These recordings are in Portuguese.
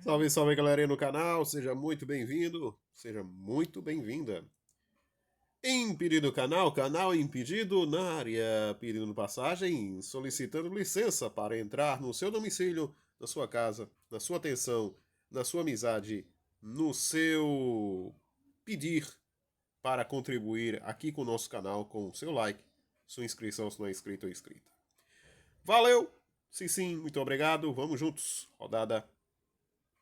Salve, salve galerinha no canal, seja muito bem-vindo, seja muito bem-vinda. Impedido canal, canal impedido na área, pedindo passagem, solicitando licença para entrar no seu domicílio, na sua casa, na sua atenção, na sua amizade, no seu pedir para contribuir aqui com o nosso canal com o seu like, sua inscrição se não é inscrito ou inscrita. Valeu! Sim, sim, muito obrigado, vamos juntos. Rodada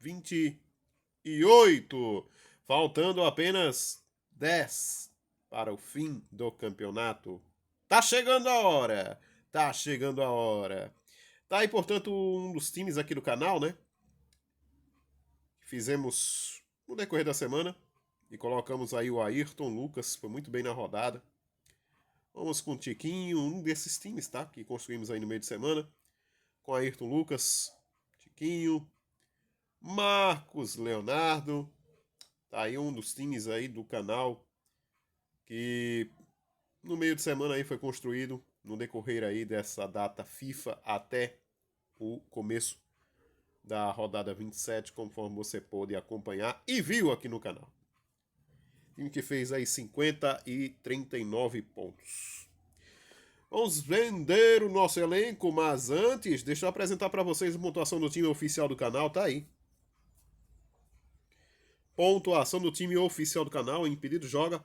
28. Faltando apenas 10 para o fim do campeonato. Tá chegando a hora. Tá chegando a hora. Tá aí, portanto, um dos times aqui do canal, né? Fizemos no decorrer da semana e colocamos aí o Ayrton Lucas, foi muito bem na rodada. Vamos com o Tiquinho, um desses times, tá? Que construímos aí no meio de semana. Com Ayrton Lucas, Tiquinho, Marcos Leonardo. Tá aí um dos times aí do canal que no meio de semana aí foi construído no decorrer aí dessa data FIFA até o começo da rodada 27, conforme você pôde acompanhar e viu aqui no canal. Time que fez aí 50 e 39 pontos. Vamos vender o nosso elenco, mas antes, deixa eu apresentar para vocês a pontuação do time oficial do canal, tá aí. Pontuação do time oficial do canal, Impedido joga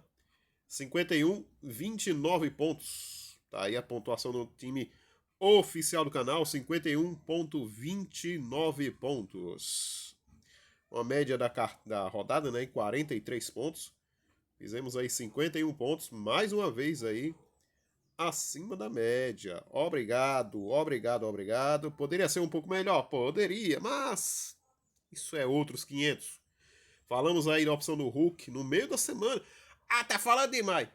51, 29 pontos. Tá aí a pontuação do time oficial do canal, 51,29 pontos. Uma média da rodada, né, em 43 pontos. Fizemos aí 51 pontos, mais uma vez aí, acima da média. Obrigado, obrigado, obrigado. Poderia ser um pouco melhor? Poderia, mas isso é outros 500. Falamos aí da opção do Hulk no meio da semana. Ah, tá falando demais.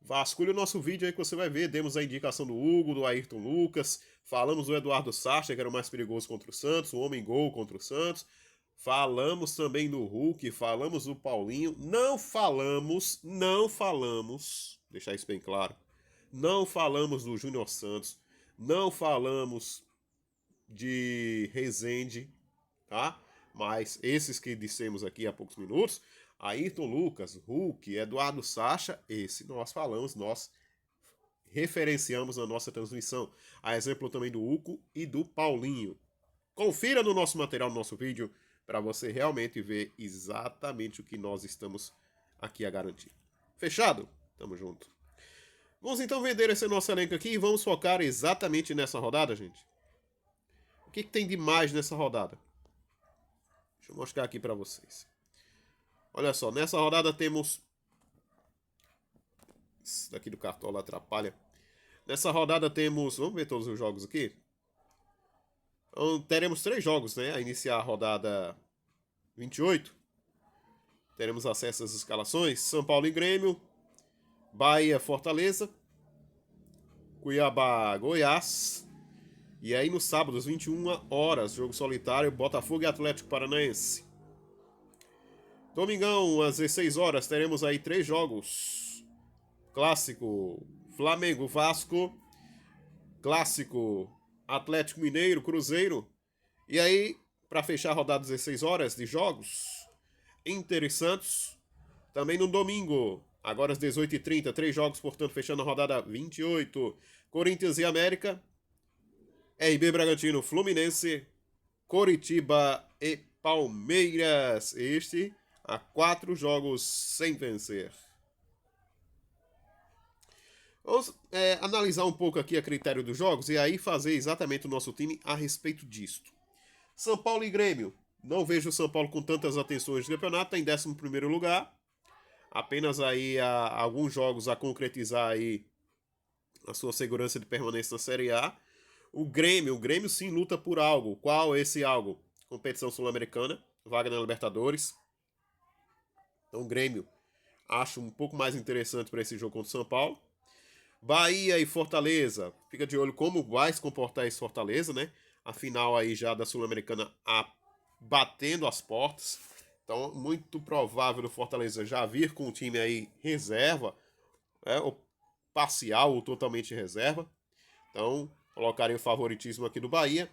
Vasculhe o nosso vídeo aí que você vai ver. Demos a indicação do Hugo, do Ayrton Lucas. Falamos do Eduardo Sacha, que era o mais perigoso contra o Santos. O homem-gol contra o Santos. Falamos também do Hulk. Falamos do Paulinho. Não falamos. Deixar isso bem claro. Não falamos do Júnior Santos. Não falamos de Rezende, tá? Mas esses que dissemos aqui há poucos minutos, Ayrton Lucas, Hulk, Eduardo Sacha, esse nós falamos, nós referenciamos na nossa transmissão. A exemplo também do Hugo e do Paulinho. Confira no nosso material, no nosso vídeo, para você realmente ver exatamente o que nós estamos aqui a garantir. Fechado? Tamo junto. Vamos então vender esse nosso elenco aqui e vamos focar exatamente nessa rodada, gente. O que tem de mais nessa rodada? Deixa eu mostrar aqui para vocês. Olha só, nessa rodada temos... Isso daqui do cartola atrapalha. Nessa rodada temos... Vamos ver todos os jogos aqui? Então, teremos 3 jogos, né? A iniciar a rodada 28. Teremos acesso às escalações. São Paulo e Grêmio. Bahia, Fortaleza. Cuiabá, Goiás. E aí no sábado, às 21 horas, jogo solitário, Botafogo e Atlético Paranaense. Domingão, às 16 horas, teremos aí 3 jogos. Clássico, Flamengo, Vasco. Clássico, Atlético Mineiro, Cruzeiro. E aí, para fechar a rodada 16 horas de jogos, Inter e Santos. Também no domingo, agora às 18h30, 3 jogos, portanto, fechando a rodada 28. Corinthians e América. RB Bragantino, Fluminense. Coritiba e Palmeiras. Este a 4 jogos sem vencer. Vamos analisar um pouco aqui a critério dos jogos e aí fazer exatamente o nosso time a respeito disto. São Paulo e Grêmio. Não vejo o São Paulo com tantas atenções no campeonato, está em 11º lugar. Apenas aí alguns jogos a concretizar aí a sua segurança de permanência na Série A. O Grêmio sim luta por algo. Qual é esse algo? Competição sul-americana, vaga na Libertadores. Então o Grêmio acho um pouco mais interessante para esse jogo contra o São Paulo. Bahia e Fortaleza, fica de olho como vai se comportar esse Fortaleza, né? A final aí já da Sul-Americana batendo as portas. Então, muito provável o Fortaleza já vir com o time aí reserva, ou parcial ou totalmente reserva. Então, colocarei o favoritismo aqui do Bahia.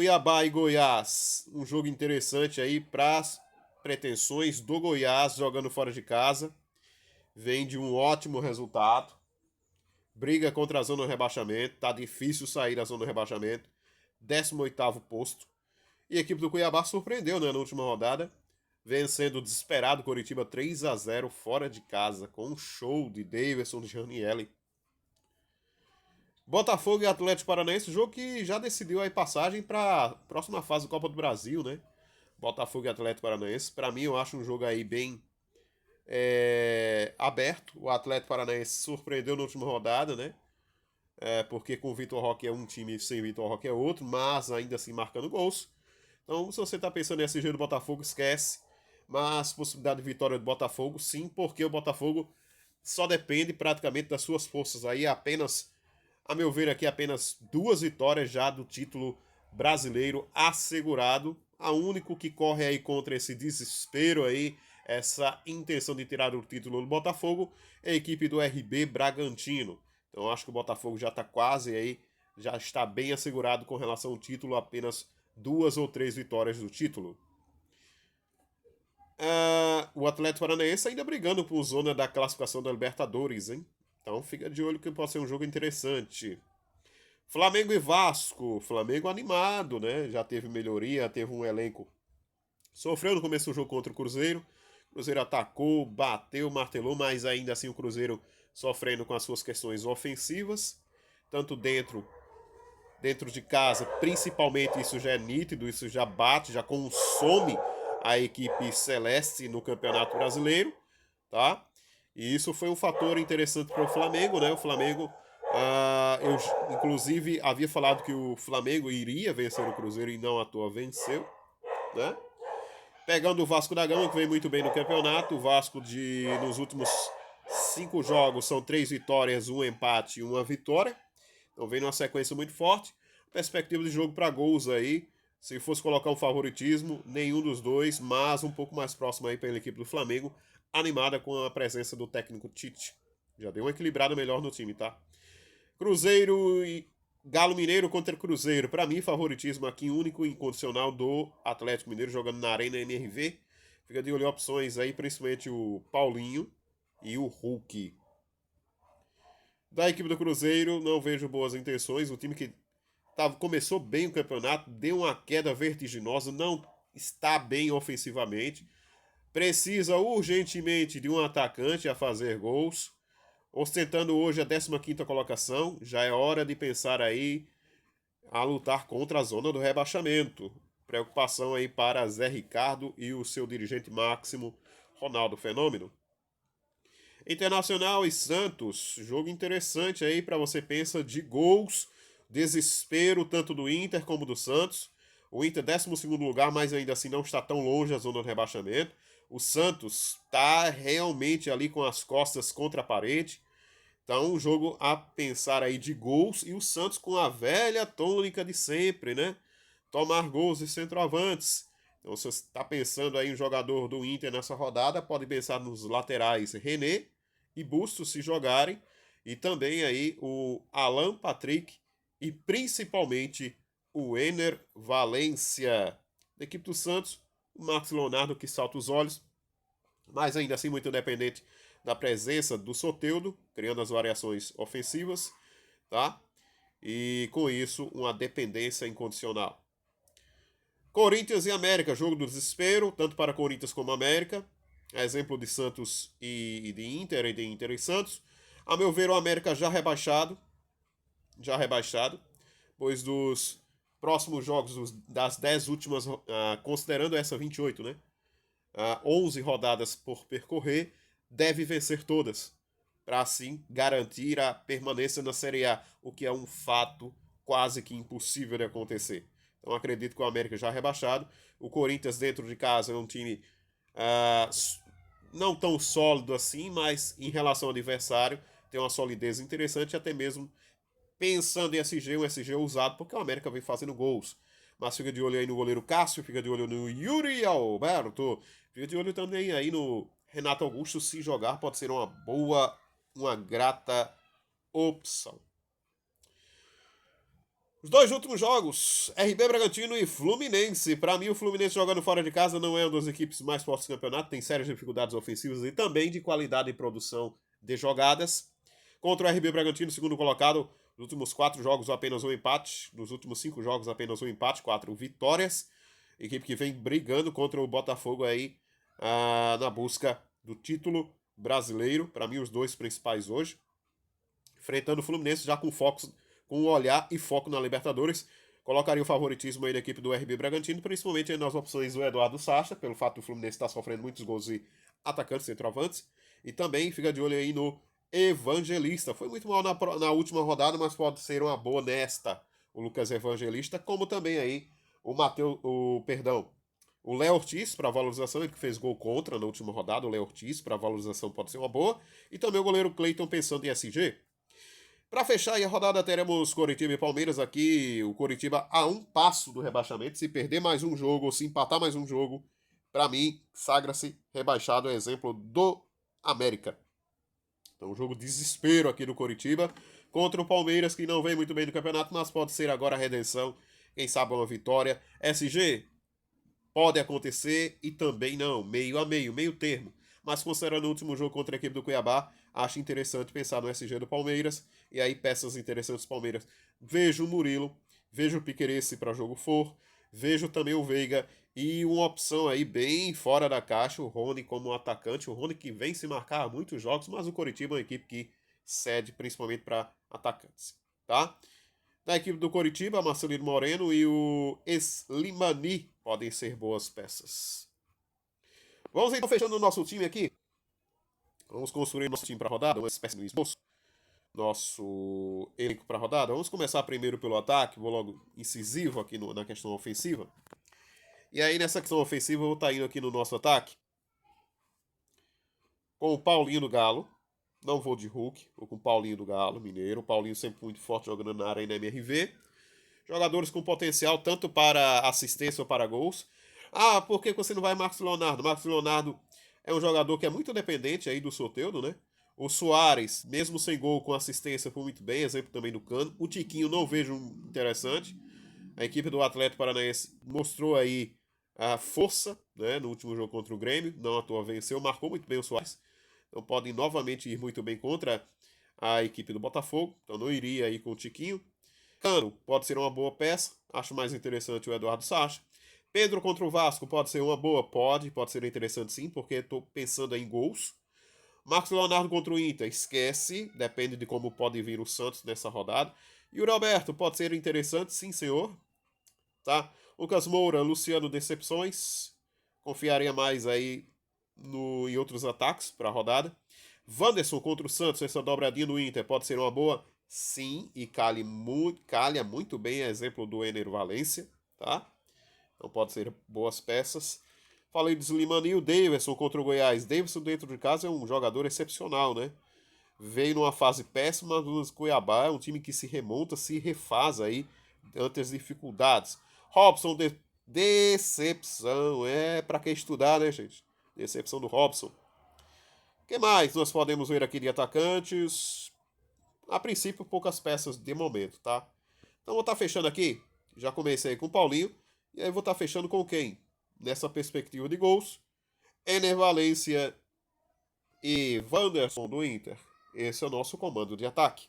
Cuiabá e Goiás, um jogo interessante aí para as pretensões do Goiás jogando fora de casa. Vem de um ótimo resultado. Briga contra a zona do rebaixamento. Tá difícil sair da zona do rebaixamento. 18º posto. E a equipe do Cuiabá surpreendeu, né, na última rodada, vencendo o desesperado Coritiba 3-0 fora de casa, com um show de Davidson de Janielli. Botafogo e Atlético Paranaense, jogo que já decidiu aí passagem para a próxima fase do Copa do Brasil, né? Botafogo e Atlético Paranaense, para mim eu acho um jogo aí bem aberto. O Atlético Paranaense surpreendeu na última rodada, né? Porque com o Vitor Roque é um time, sem o Vitor Roque é outro, mas ainda assim marcando gols. Então, se você está pensando em SG do Botafogo, esquece. Mas possibilidade de vitória do Botafogo, sim, porque o Botafogo só depende praticamente das suas forças aí, apenas, a meu ver aqui, apenas 2 vitórias já do título brasileiro assegurado. A único que corre aí contra esse desespero aí, essa intenção de tirar o título do Botafogo, é a equipe do RB Bragantino. Então acho que o Botafogo já está quase aí, já está bem assegurado com relação ao título, apenas 2 ou 3 vitórias do título. O Atlético Paranaense ainda brigando por zona da classificação da Libertadores, hein? Então fica de olho que pode ser um jogo interessante. Flamengo e Vasco. Flamengo animado, né? Já teve melhoria, teve um elenco. Sofreu no começo do jogo contra o Cruzeiro. O Cruzeiro atacou, bateu, martelou, mas ainda assim o Cruzeiro sofrendo com as suas questões ofensivas. Tanto dentro de casa, principalmente, isso já é nítido, isso já bate, já consome a equipe celeste no Campeonato Brasileiro, tá? E isso foi um fator interessante para o Flamengo, né? O Flamengo, eu inclusive havia falado que o Flamengo iria vencer o Cruzeiro e não à toa venceu, né? Pegando o Vasco da Gama, que vem muito bem no campeonato, o Vasco nos últimos 5 jogos são 3 vitórias, 1 empate e 1 vitória. Então vem numa sequência muito forte. Perspectiva de jogo para gols aí. Se fosse colocar um favoritismo, nenhum dos dois, mas um pouco mais próximo aí pela equipe do Flamengo, animada com a presença do técnico Tite. Já deu uma equilibrada melhor no time, tá? Cruzeiro e Galo Mineiro contra Cruzeiro. Para mim, favoritismo aqui único e incondicional do Atlético Mineiro jogando na Arena MRV. Fica de olho opções aí, principalmente o Paulinho e o Hulk. Da equipe do Cruzeiro, não vejo boas intenções. O time que começou bem o campeonato, deu uma queda vertiginosa, não está bem ofensivamente. Precisa urgentemente de um atacante a fazer gols. Ostentando hoje a 15ª colocação, já é hora de pensar aí a lutar contra a zona do rebaixamento. Preocupação aí para Zé Ricardo e o seu dirigente máximo, Ronaldo Fenômeno. Internacional e Santos, jogo interessante aí para você pensar de gols, desespero tanto do Inter como do Santos. O Inter 12º lugar, mas ainda assim não está tão longe da zona do rebaixamento. O Santos está realmente ali com as costas contra a parede. Então, um jogo a pensar aí de gols e o Santos com a velha tônica de sempre, né? Tomar gols de centroavantes. Então, se você está pensando aí em um jogador do Inter nessa rodada, pode pensar nos laterais René e Bustos se jogarem. E também aí o Alan Patrick e principalmente o Ener Valência. Da equipe do Santos, o Marcos Leonardo que salta os olhos, mas ainda assim muito dependente da presença do Soteldo, criando as variações ofensivas, tá? E com isso, uma dependência incondicional. Corinthians e América, jogo do desespero, tanto para Corinthians como América. Exemplo de Santos e de Inter, e de Inter e Santos. A meu ver, o América já rebaixado, pois dos próximos jogos, das 10 últimas, considerando essa 28, né? 11 rodadas por percorrer, deve vencer todas, para assim garantir a permanência na Série A, o que é um fato quase que impossível de acontecer. Então acredito que o América já rebaixado. O Corinthians dentro de casa é um time não tão sólido assim, mas em relação ao adversário tem uma solidez interessante, até mesmo pensando em SG, um SG usado, porque o América vem fazendo gols. Mas fica de olho aí no goleiro Cássio, fica de olho no Yuri Alberto, fica de olho também aí no Renato Augusto, se jogar pode ser uma boa, uma grata opção. Os dois últimos jogos, RB Bragantino e Fluminense. Para mim, o Fluminense jogando fora de casa não é uma das equipes mais fortes do campeonato. Tem sérias dificuldades ofensivas e também de qualidade e produção de jogadas. Contra o RB Bragantino, segundo colocado, nos últimos 4 jogos apenas um empate. Nos últimos 5 jogos apenas um empate, 4 vitórias. Equipe que vem brigando contra o Botafogo aí na busca do título brasileiro. Para mim, os dois principais hoje. Enfrentando o Fluminense já com foco, com olhar e foco na Libertadores. Colocaria o favoritismo aí da equipe do RB Bragantino, principalmente nas opções do Eduardo Sacha, pelo fato do Fluminense estar sofrendo muitos gols e atacantes, centroavantes. E também fica de olho aí no Evangelista. Foi muito mal na última rodada, mas pode ser uma boa nesta, o Lucas Evangelista, como também aí o Léo Ortiz para valorização, ele que fez gol contra na última rodada, o Léo Ortiz para valorização pode ser uma boa. E também o goleiro Cleiton pensando em SG. Para fechar aí a rodada, teremos Coritiba e Palmeiras aqui. O Coritiba a um passo do rebaixamento. Se perder mais um jogo ou se empatar mais um jogo, para mim, sagra-se rebaixado. É exemplo do América. Então, um jogo desespero aqui do Coritiba contra o Palmeiras, que não vem muito bem no campeonato, mas pode ser agora a redenção. Quem sabe uma vitória. SG, pode acontecer e também não. Meio a meio, meio termo. Mas considerando o último jogo contra a equipe do Cuiabá, acho interessante pensar no SG do Palmeiras. E aí, peças interessantes do Palmeiras. Vejo o Murilo, vejo o Piquerez para jogo for, vejo também o Veiga e uma opção aí bem fora da caixa, o Rony como atacante. O Rony que vem se marcar muitos jogos, mas o Coritiba é uma equipe que cede principalmente para atacantes, tá? Da equipe do Coritiba, Marcelino Moreno e o Slimani podem ser boas peças. Vamos então fechando o nosso time aqui. Vamos construir nosso time para a rodada, uma espécie de esboço. Nosso elenco para a rodada. Vamos começar primeiro pelo ataque, vou logo incisivo aqui na questão ofensiva. E aí nessa questão ofensiva eu vou estar indo aqui no nosso ataque com o Paulinho do Galo. Não vou de Hulk, vou com o Paulinho do Galo, mineiro. O Paulinho sempre muito forte jogando na Arena MRV. Jogadores com potencial tanto para assistência ou para gols. Ah, por que você não vai Marcos Leonardo? Marcos Leonardo é um jogador que é muito dependente aí do Soteldo, né? O Soares, mesmo sem gol, com assistência, foi muito bem, exemplo também do Cano. O Tiquinho não vejo interessante. A equipe do Atlético Paranaense mostrou aí a força, né, no último jogo contra o Grêmio, não à toa venceu, marcou muito bem o Soares. Então podem novamente ir muito bem contra a equipe do Botafogo. Então não iria aí com o Tiquinho. Cano pode ser uma boa peça, acho mais interessante o Eduardo Sacha. Pedro contra o Vasco pode ser uma boa? Pode ser interessante sim, porque estou pensando em gols. Marcos Leonardo contra o Inter, esquece, depende de como pode vir o Santos nessa rodada. E o Roberto pode ser interessante, sim senhor. Tá? Lucas Moura, Luciano, decepções. Confiaria mais aí em outros ataques para a rodada. Wanderson contra o Santos, essa dobradinha do Inter pode ser uma boa? Sim, e calha muito bem, exemplo do Ener Valencia, tá? Então pode ser boas peças. Falei do Slimani e o Davidson contra o Goiás. Davidson dentro de casa é um jogador excepcional, né? Veio numa fase péssima do Cuiabá, é um time que se remonta, se refaz aí ante as dificuldades. Robson, decepção, é para que estudar, né, gente? Decepção do Robson. O que mais nós podemos ver aqui de atacantes? A princípio, poucas peças de momento, tá? Então vou estar fechando aqui. Já comecei com o Paulinho. E aí vou estar fechando com quem? Nessa perspectiva de gols. Ener Valencia e Wanderson do Inter. Esse é o nosso comando de ataque.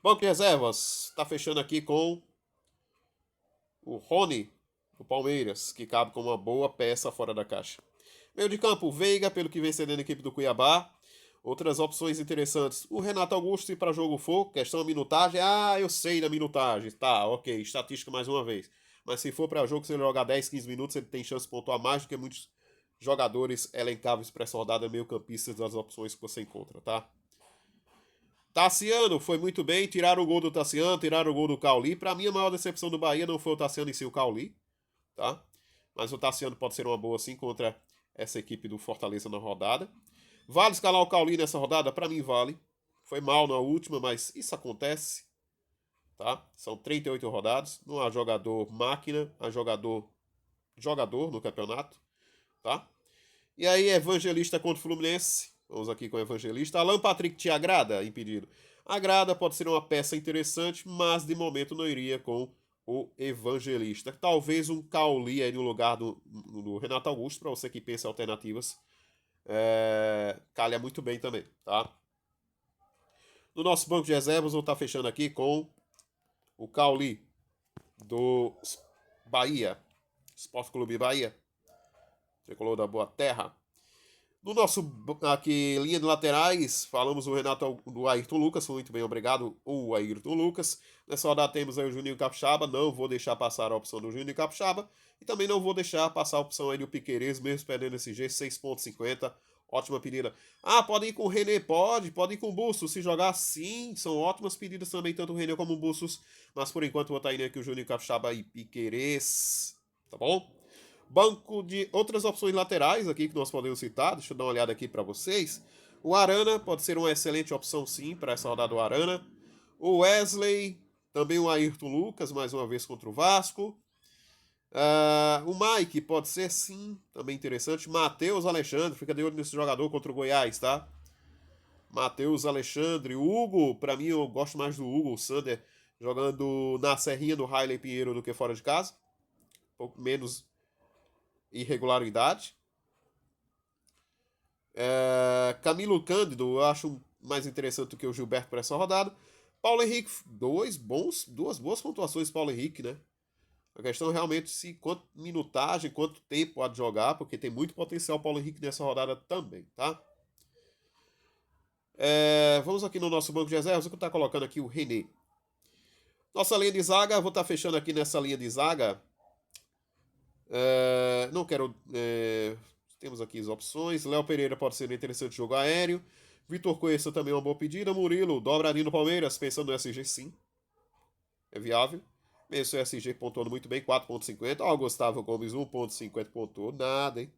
Banco de reservas. Está fechando aqui com o Rony do Palmeiras, que cabe como uma boa peça fora da caixa. Meio de campo, Veiga, pelo que vem cedendo a equipe do Cuiabá. Outras opções interessantes. O Renato Augusto, se para jogo for, questão da minutagem. Ah, eu sei da minutagem. Tá, ok. Estatística mais uma vez. Mas se for para jogo, se ele jogar 10, 15 minutos, ele tem chance de pontuar mais do que muitos jogadores elencáveis para essa rodada, meio campistas das opções que você encontra, tá? Tassiano foi muito bem. Tiraram o gol do Tassiano, tiraram o gol do Cauli. Para mim, a maior decepção do Bahia não foi o Tassiano em si, o Cauli, tá? Mas o Tassiano pode ser uma boa sim contra essa equipe do Fortaleza na rodada. Vale escalar o Cauli nessa rodada? Para mim vale. Foi mal na última, mas isso acontece. Tá? São 38 rodadas. Não há jogador máquina, há jogador no campeonato. Tá? E aí, Evangelista contra o Fluminense. Vamos aqui com o Evangelista. Alan Patrick te agrada? Impedido. Agrada, pode ser uma peça interessante, mas de momento não iria com o Evangelista. Talvez um Cauli aí no lugar do Renato Augusto, para você que pensa em alternativas, calha muito bem também, tá? No nosso banco de reservas, vou estar fechando aqui com o Cauli do Bahia, Sport Clube Bahia, tricolor da Boa Terra. No nosso aqui, linha de laterais, falamos do Ayrton Lucas, foi muito bem, obrigado, o Ayrton Lucas. Nessa rodada temos aí o Juninho Capixaba, não vou deixar passar a opção do Juninho Capixaba. E também não vou deixar passar a opção aí do Piquerez, mesmo perdendo esse G, 6,50. Ótima pedida. Ah, pode ir com o René? Pode ir com o Bustos. Se jogar, sim, são ótimas pedidas também, tanto o René como o Bustos. Mas por enquanto vou estar indo aqui o Juninho Capixaba e Piquerez, tá bom? Banco de outras opções laterais aqui que nós podemos citar, deixa eu dar uma olhada aqui para vocês. O Arana pode ser uma excelente opção sim para essa rodada do Arana. O Wesley, também o Ayrton Lucas, mais uma vez contra o Vasco. O Mike pode ser sim, também interessante. Matheus Alexandre, fica de olho nesse jogador contra o Goiás, tá? Matheus Alexandre, Hugo, para mim eu gosto mais do Hugo, o Sander, jogando na Serrinha do Riley Pinheiro do que fora de casa. Um pouco menos irregularidade. Camilo Cândido, eu acho mais interessante do que o Gilberto para essa rodada. Paulo Henrique, duas boas pontuações Paulo Henrique, né? A questão é realmente se quanto minutagem, quanto tempo pode jogar, porque tem muito potencial Paulo Henrique nessa rodada também, tá? Vamos aqui no nosso banco de reservas, eu vou estar colocando aqui o René. Nossa linha de zaga, vou estar fechando aqui nessa linha de zaga. Não quero. Temos aqui as opções. Léo Pereira pode ser um interessante jogo aéreo. Vitor Cuesta também é uma boa pedida. Murilo, dobradinho no Palmeiras, pensando no SG, sim. É viável. Mesmo o SG pontuando muito bem, 4,50. Ó, Gustavo Gomes, 1,50 pontuou. Nada, hein?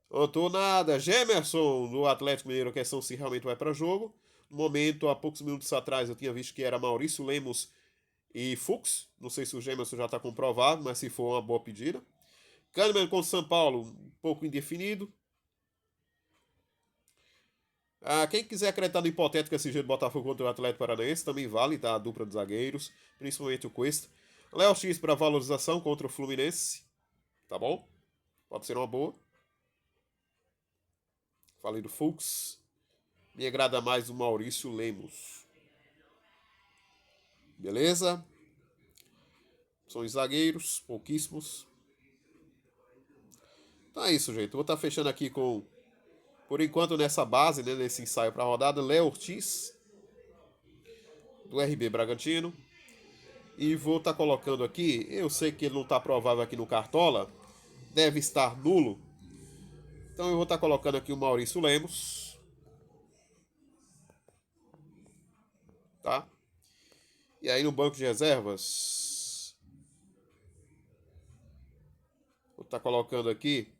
Pontuou nada. Gemerson, do Atlético Mineiro, a questão se realmente vai para jogo. No momento, há poucos minutos atrás, eu tinha visto que era Maurício Lemos e Fux. Não sei se o Gemerson já está comprovado, mas se for uma boa pedida. Kahneman contra o São Paulo, um pouco indefinido. Quem quiser acreditar no hipotético SG do Botafogo contra o Atlético Paranaense, também vale, tá? A dupla de zagueiros, principalmente o Cuesta. Léo X para valorização contra o Fluminense, tá bom? Pode ser uma boa. Falei do Fux. Me agrada mais o Maurício Lemos. Beleza? São os zagueiros, pouquíssimos. Então é isso, gente. Vou estar fechando aqui com, por enquanto, nessa base, né, nesse ensaio para a rodada, Léo Ortiz, do RB Bragantino. E vou estar colocando aqui, eu sei que ele não está provável aqui no Cartola, deve estar nulo. Então eu vou estar colocando aqui o Maurício Lemos. Tá? E aí no banco de reservas, vou estar colocando aqui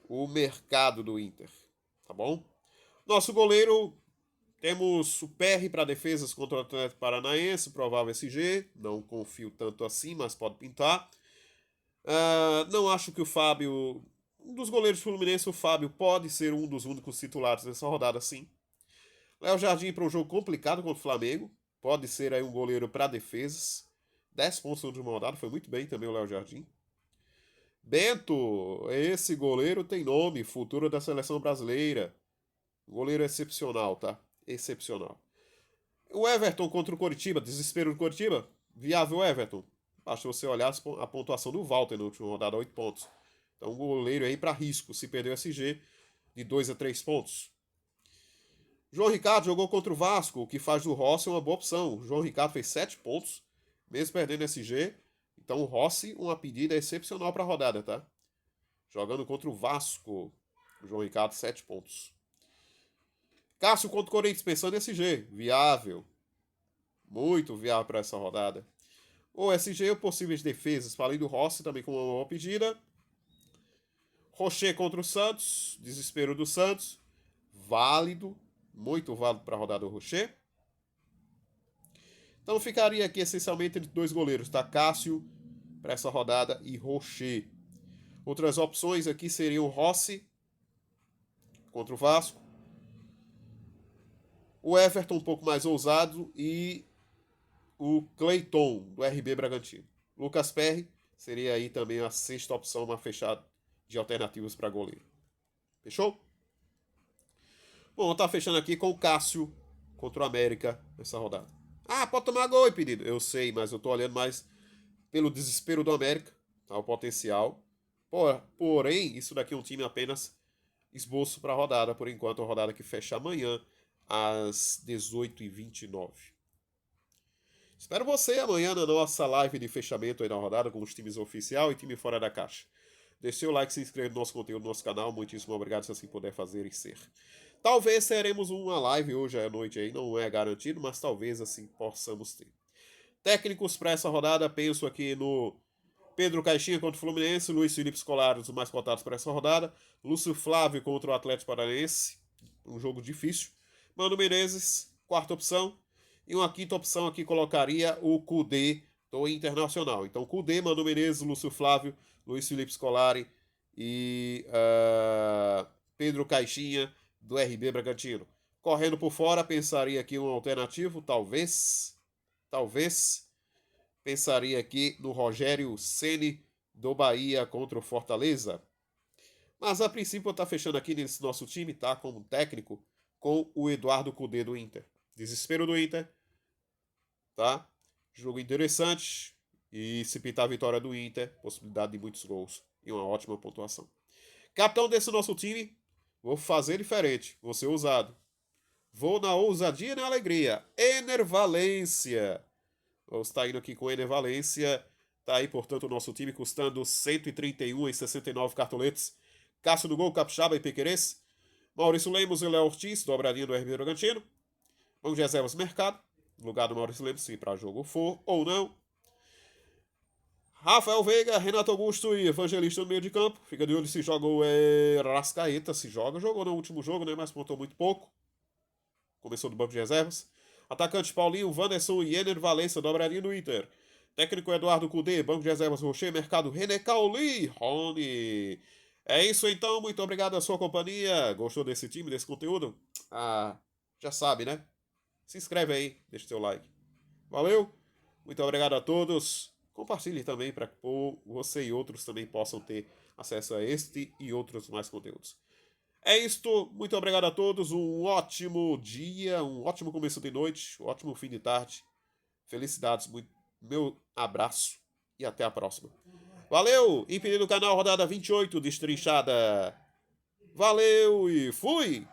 o mercado do Inter. Tá bom? Nosso goleiro, temos o PR para defesas contra o Atlético Paranaense, provável SG. Não confio tanto assim, mas pode pintar. Não acho que o Fábio, um dos goleiros fluminenses, o Fábio pode ser um dos únicos titulares nessa rodada, sim. Léo Jardim para um jogo complicado contra o Flamengo. Pode ser aí um goleiro para defesas. 10 pontos no último rodada, foi muito bem também o Léo Jardim. Bento, esse goleiro tem nome, futuro da seleção brasileira. Goleiro excepcional, tá? Excepcional. O Everton contra o Coritiba, desespero do Coritiba. Viável Everton. Basta você olhar a pontuação do Walter na última rodada, 8 pontos. Então, goleiro aí para risco, se perder o SG, de 2 a 3 pontos. João Ricardo jogou contra o Vasco, o que faz do Rossi uma boa opção. O João Ricardo fez 7 pontos, mesmo perdendo SG. Então, o Rossi, uma pedida excepcional para a rodada, tá? Jogando contra o Vasco. O João Ricardo, 7 pontos. Cássio contra o Corinthians, pensando em SG. Viável. Muito viável para essa rodada. O SG, possíveis defesas. Falei do Rossi também com uma boa pedida. Rocher contra o Santos. Desespero do Santos. Válido. Muito válido para a rodada do Rocher. Então ficaria aqui essencialmente entre dois goleiros, tá? Cássio para essa rodada e Rocher. Outras opções aqui seriam Rossi contra o Vasco. O Everton um pouco mais ousado e o Cleiton, do RB Bragantino. Lucas Perry seria aí também a sexta opção, uma fechada de alternativas para goleiro. Fechou? Bom, tá fechando aqui com o Cássio contra o América nessa rodada. Ah, pode tomar gol, pedido. Eu sei, mas eu tô olhando mais pelo desespero do América, tá? O potencial. Porém, isso daqui é um time apenas esboço para a rodada, por enquanto, a rodada que fecha amanhã às 18h29. Espero você amanhã na nossa live de fechamento aí na rodada com os times oficial e time fora da caixa. Deixe seu like, se inscreva no nosso conteúdo, no nosso canal. Muitíssimo obrigado se assim puder fazer e ser. Talvez teremos uma live hoje à noite aí, não é garantido, mas talvez assim possamos ter. Técnicos para essa rodada, penso aqui no Pedro Caixinha contra o Fluminense, Luiz Felipe Scolari, os mais cotados para essa rodada, Lúcio Flávio contra o Atlético Paranaense, um jogo difícil, Mano Menezes, quarta opção, e uma quinta opção aqui colocaria o Kudê do Internacional. Então Kudê, Mano Menezes, Lúcio Flávio, Luiz Felipe Scolari e Pedro Caixinha do RB Bragantino. Correndo por fora, pensaria aqui um alternativo, talvez, pensaria aqui no Rogério Ceni do Bahia contra o Fortaleza. Mas a princípio tá fechando aqui nesse nosso time, tá? Como técnico, com o Eduardo Cudê do Inter. Desespero do Inter, tá? Jogo interessante. E se pintar a vitória do Inter, possibilidade de muitos gols e uma ótima pontuação. Capitão desse nosso time, vou fazer diferente, vou ser ousado. Vou na ousadia e na alegria. Ener Valência. Vamos estar indo aqui com o Ener Valência. Tá aí, portanto, o nosso time custando 131,69 cartoletes. Cássio do Gol, Capixaba e Piquerez. Maurício Lemos e Léo Ortiz, dobradinha do RB Bragantino. Vamos de reservas mercado. No lugar do Maurício Lemos, se para jogo for ou não. Rafael Veiga, Renato Augusto e Evangelista no meio de campo. Fica de olho se joga o Rascaeta. Se joga, jogou no último jogo, né? Mas pontou muito pouco. Começou do banco de reservas. Atacante Paulinho, Wanderson e Ener Valência, dobradinha no Inter. Técnico Eduardo Cudê, banco de reservas Rocher, mercado René Cauli, Rony. É isso então, muito obrigado a sua companhia. Gostou desse time, desse conteúdo? Ah, já sabe, né? Se inscreve aí, deixa o seu like. Valeu, muito obrigado a todos. Compartilhe também para que você e outros também possam ter acesso a este e outros mais conteúdos. É isto, muito obrigado a todos, um ótimo dia, um ótimo começo de noite, um ótimo fim de tarde. Felicidades, meu abraço e até a próxima. Valeu! Impedido do canal, rodada 28, destrinchada. Valeu e fui!